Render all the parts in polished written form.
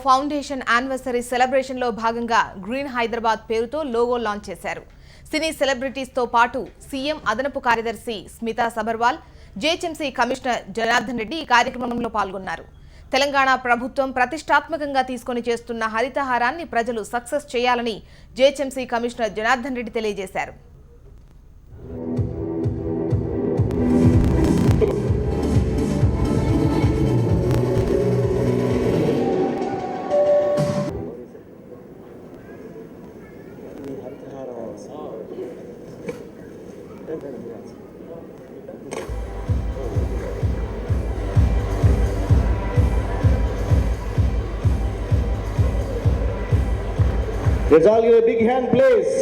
Foundation anniversary celebration లో భాగంగా green Hyderabad పేరుతో లోగో లాంచ్ చేశారు. సినీ సెలబ్రిటీస్ తో పాటు సీఎం అదనపు కార్యదర్శి స్మితా సబర్వాల్, జీహెచ్ఎంసీ కమిషనర్ జనార్దన్ రెడ్డి ఈ కార్యక్రమంలో పాల్గొన్నారు. తెలంగాణ ప్రభుత్వం ప్రతిష్టాత్మకంగా తీసుకొని చేస్తున్న హరితహారాన్ని ప్రజలు సక్సెస్ చేయాలని జీహెచ్ఎంసీ కమిషనర్ జనార్దన్ రెడ్డి తెలియజేశారు. Let's all give a big hand, please.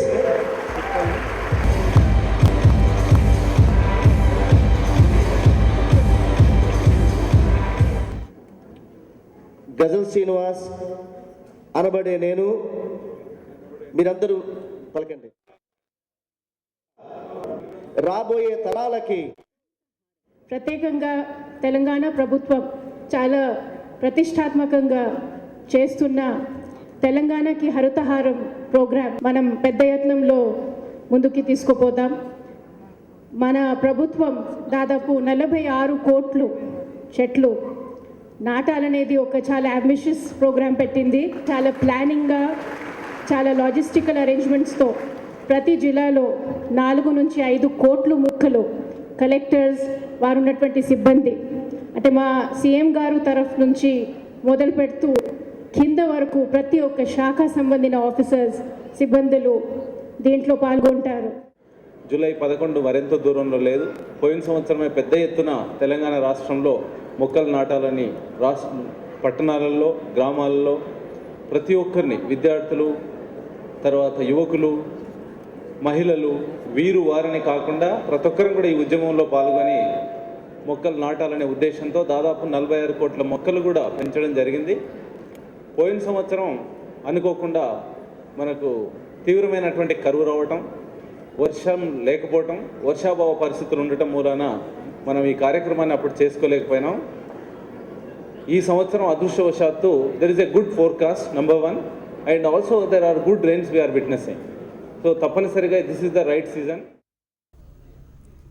గజల్ శ్రీనివాస్ అనబడే నేను, మీరందరూ పలకండి. రాబోయే తరాలకి ప్రత్యేకంగా తెలంగాణ ప్రభుత్వం చాలా ప్రతిష్టాత్మకంగా చేస్తున్న తెలంగాణకి హరితహారం ప్రోగ్రాం మనం పెద్ద యత్నంలో ముందుకి తీసుకుపోతాం. మన ప్రభుత్వం దాదాపు 46 కోట్లు చెట్లు నాటాలనేది ఒక చాలా అంబిషియస్ ప్రోగ్రాం పెట్టింది. చాలా ప్లానింగ్గా, చాలా లాజిస్టికల్ అరేంజ్మెంట్స్తో ప్రతి జిల్లాలో 4 నుంచి 5 కోట్లు మొక్కలు కలెక్టర్స్, వారు ఉన్నటువంటి సిబ్బంది, అంటే మా సీఎం గారు తరఫు నుంచి మొదలు పెడుతూ కింద వరకు ప్రతి ఒక్క శాఖ సంబంధించిన ఆఫీసర్స్, సిబ్బందులు దీంట్లో పాల్గొంటారు. జూలై 11 మరెంతో దూరంలో లేదు. పోయిన సంవత్సరమే పెద్ద ఎత్తున తెలంగాణ రాష్ట్రంలో మొక్కలు నాటాలని పట్టణాలలో, గ్రామాలలో ప్రతి ఒక్కరిని, విద్యార్థులు, తర్వాత యువకులు, మహిళలు, వారిని కాకుండా ప్రతి ఒక్కరిని కూడా ఈ ఉద్యమంలో పాల్గొని మొక్కలు నాటాలనే ఉద్దేశంతో దాదాపు 46 కోట్ల మొక్కలు కూడా పెంచడం జరిగింది. పోయిన సంవత్సరం అనుకోకుండా మనకు తీవ్రమైనటువంటి కరువు రావటం, వర్షం లేకపోవటం, వర్షాభావ పరిస్థితులు ఉండటం మూలాన మనం ఈ కార్యక్రమాన్ని అప్పుడు చేసుకోలేకపోయినాం. ఈ సంవత్సరం అదృష్టవశాత్తు there is a good forecast, number 1, and also there are good rains we are witnessing. So తప్పనిసరిగా this is the right season.